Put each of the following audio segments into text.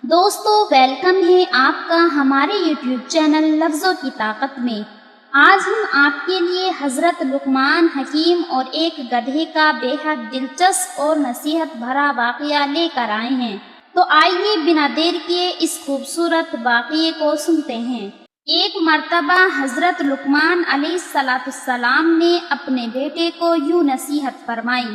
دوستو ویلکم ہے آپ کا ہمارے یوٹیوب چینل لفظوں کی طاقت میں۔ آج ہم آپ کے لیے حضرت لقمان حکیم اور ایک گدھے کا بے حد دلچسپ اور نصیحت بھرا واقعہ لے کر آئے ہیں، تو آئیے بنا دیر کیے اس خوبصورت واقعے کو سنتے ہیں۔ ایک مرتبہ حضرت لقمان علیہ السلام نے اپنے بیٹے کو یوں نصیحت فرمائی: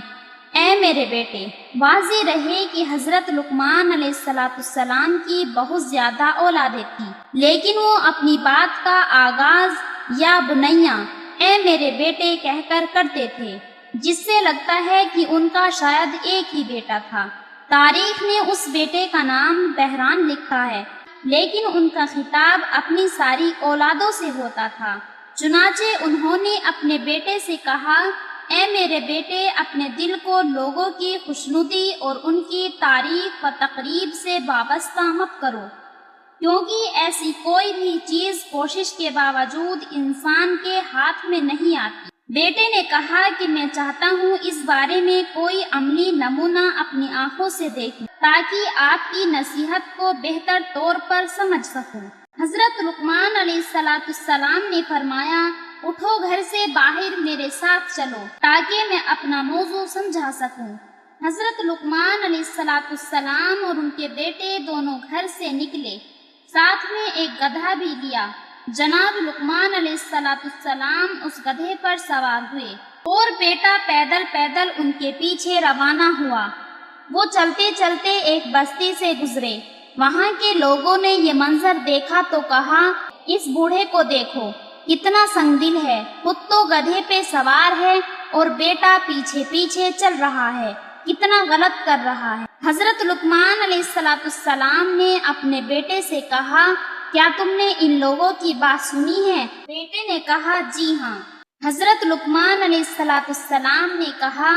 اے میرے بیٹے، واضح رہے کہ حضرت لقمان علیہ السلام کی بہت زیادہ اولادیں تھیں، لیکن وہ اپنی بات کا آغاز یا بنیا اے میرے بیٹے کہہ کر کرتے تھے، جس سے لگتا ہے کہ ان کا شاید ایک ہی بیٹا تھا۔ تاریخ نے اس بیٹے کا نام بحران لکھا ہے، لیکن ان کا خطاب اپنی ساری اولادوں سے ہوتا تھا۔ چنانچہ انہوں نے اپنے بیٹے سے کہا: اے میرے بیٹے، اپنے دل کو لوگوں کی خوشنودی اور ان کی تعریف و تقریب سے وابستہ مت کرو، کیونکہ ایسی کوئی بھی چیز کوشش کے باوجود انسان کے ہاتھ میں نہیں آتی۔ بیٹے نے کہا کہ میں چاہتا ہوں اس بارے میں کوئی عملی نمونہ اپنی آنکھوں سے دیکھوں، تاکہ آپ کی نصیحت کو بہتر طور پر سمجھ سکوں۔ حضرت لقمان علیہ السلام نے فرمایا: اٹھو، گھر سے باہر میرے ساتھ چلو، تاکہ میں اپنا موضوع سمجھا سکوں۔ حضرت لقمان علیہ السلام اور ان کے بیٹے دونوں گھر سے نکلے، ساتھ میں ایک گدھا بھی لیا۔ جناب لقمان علیہ السلام اس گدھے پر سوار ہوئے اور بیٹا پیدل پیدل ان کے پیچھے روانہ ہوا۔ وہ چلتے چلتے ایک بستی سے گزرے۔ وہاں کے لوگوں نے یہ منظر دیکھا تو کہا: اس بوڑھے کو دیکھو، کتنا سنگ دل ہے، خود تو گدھے پہ سوار ہے اور بیٹا پیچھے پیچھے چل رہا ہے، کتنا غلط کر رہا ہے۔ حضرت لقمان علیہ السلام نے اپنے بیٹے سے کہا: کیا تم نے ان لوگوں کی بات سنی ہے؟ بیٹے نے کہا: جی ہاں۔ حضرت لقمان علیہ السلام نے کہا: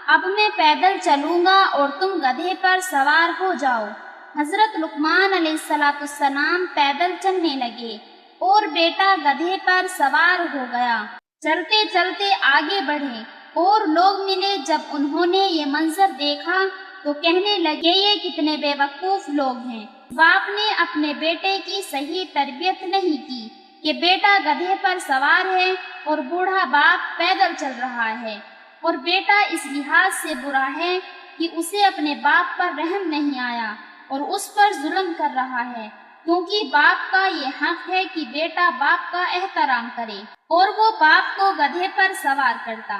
اب میں پیدل چلوں گا اور تم گدھے پر سوار ہو جاؤ۔ حضرت لقمان علیہ السلام پیدل چلنے لگے اور بیٹا گدھے پر سوار ہو گیا۔ چلتے چلتے آگے بڑھے اور لوگ ملے۔ جب انہوں نے یہ منظر دیکھا تو کہنے لگے: یہ کتنے بے وقوف لوگ ہیں، باپ نے اپنے بیٹے کی صحیح تربیت نہیں کی کہ بیٹا گدھے پر سوار ہے اور بوڑھا باپ پیدل چل رہا ہے، اور بیٹا اس لحاظ سے برا ہے کہ اسے اپنے باپ پر رحم نہیں آیا اور اس پر ظلم کر رہا ہے، کیونکہ باپ کا یہ حق ہے کہ بیٹا باپ کا احترام کرے، اور وہ باپ کو گدھے پر سوار کرتا۔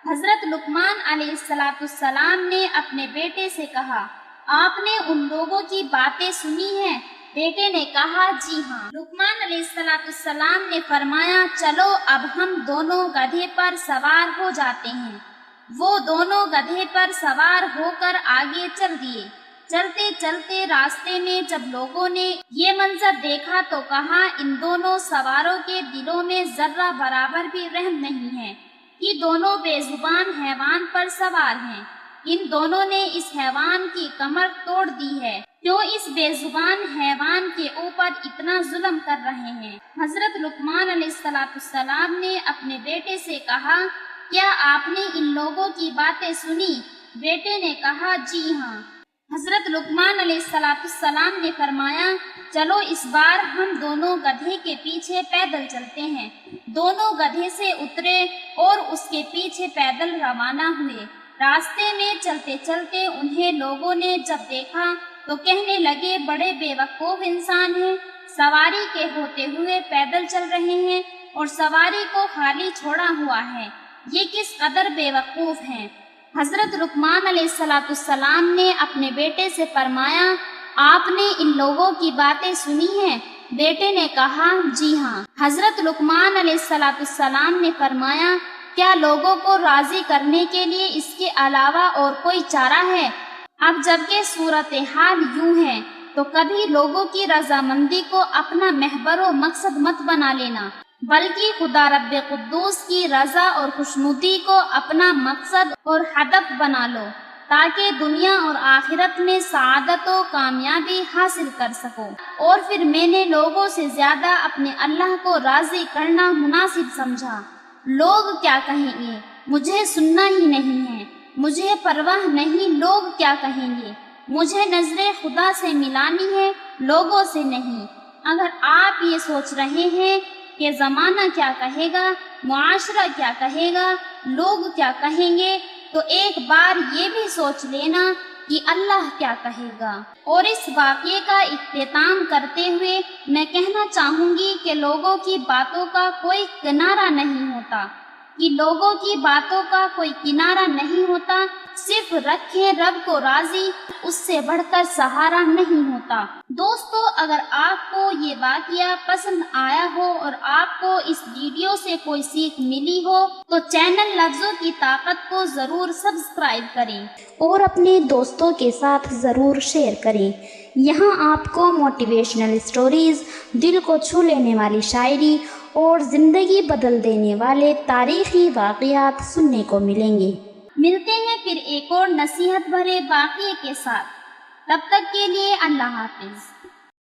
حضرت لقمان علیہ السلام نے اپنے بیٹے سے کہا: آپ نے ان لوگوں کی باتیں سنی ہیں؟ بیٹے نے کہا: جی ہاں۔ لقمان علیہ السلام نے فرمایا: چلو اب ہم دونوں گدھے پر سوار ہو جاتے ہیں۔ وہ دونوں گدھے پر سوار ہو کر آگے چل دیے۔ چلتے چلتے راستے میں جب لوگوں نے یہ منظر دیکھا تو کہا: ان دونوں سواروں کے دلوں میں ذرہ برابر بھی رحم نہیں ہے کہ دونوں بے زبان حیوان پر سوار ہیں۔ ان دونوں نے اس حیوان کی کمر توڑ دی ہے، کیوں اس بے زبان حیوان کے اوپر اتنا ظلم کر رہے ہیں؟ حضرت لقمان علیہ السلام نے اپنے بیٹے سے کہا: کیا آپ نے ان لوگوں کی باتیں سنی؟ بیٹے نے کہا: جی ہاں۔ حضرت لقمان علیہ السلام نے فرمایا: چلو اس بار ہم دونوں گدھے کے پیچھے پیدل چلتے ہیں۔ دونوں گدھے سے اترے اور اس کے پیچھے پیدل روانہ ہوئے۔ راستے میں چلتے چلتے انہیں لوگوں نے جب دیکھا تو کہنے لگے: بڑے بے وقوف انسان ہیں، سواری کے ہوتے ہوئے پیدل چل رہے ہیں اور سواری کو خالی چھوڑا ہوا ہے، یہ کس قدر بے وقوف ہیں۔ حضرت لقمان علیہ السلام نے اپنے بیٹے سے فرمایا: آپ نے ان لوگوں کی باتیں سنی ہیں؟ بیٹے نے کہا: جی ہاں۔ حضرت لقمان علیہ السلام نے فرمایا: کیا لوگوں کو راضی کرنے کے لیے اس کے علاوہ اور کوئی چارہ ہے؟ اب جبکہ صورتحال یوں ہے تو کبھی لوگوں کی رضامندی کو اپنا محور و مقصد مت بنا لینا، بلکہ خدا رب قدوس کی رضا اور خوشنودی کو اپنا مقصد اور ہدف بنا لو، تاکہ دنیا اور آخرت میں سعادت و کامیابی حاصل کر سکو۔ اور پھر میں نے لوگوں سے زیادہ اپنے اللہ کو راضی کرنا مناسب سمجھا۔ لوگ کیا کہیں گے، مجھے سننا ہی نہیں ہے، مجھے پرواہ نہیں لوگ کیا کہیں گے، مجھے نظر خدا سے ملانی ہے، لوگوں سے نہیں۔ اگر آپ یہ سوچ رہے ہیں کہ زمانہ کیا کہے گا، معاشرہ کیا کہے گا، لوگ کیا کہیں گے، تو ایک بار یہ بھی سوچ لینا کہ اللہ کیا کہے گا۔ اور اس واقعے کا اختتام کرتے ہوئے میں کہنا چاہوں گی کہ لوگوں کی باتوں کا کوئی کنارہ نہیں ہوتا، صرف رکھیں رب کو راضی، اس سے بڑھ کر سہارا نہیں ہوتا۔ دوستو، اگر آپ کو یہ واقعہ پسند آیا ہو اور آپ کو اس ویڈیو سے کوئی سیکھ ملی ہو تو چینل لفظوں کی طاقت کو ضرور سبسکرائب کریں اور اپنے دوستوں کے ساتھ ضرور شیئر کریں۔ یہاں آپ کو موٹیویشنل سٹوریز، دل کو چھو لینے والی شاعری اور زندگی بدل دینے والے تاریخی واقعات سننے کو ملیں گے۔ ملتے ہیں پھر ایک اور نصیحت بھرے واقعے کے ساتھ، تب تک کے لیے اللہ حافظ۔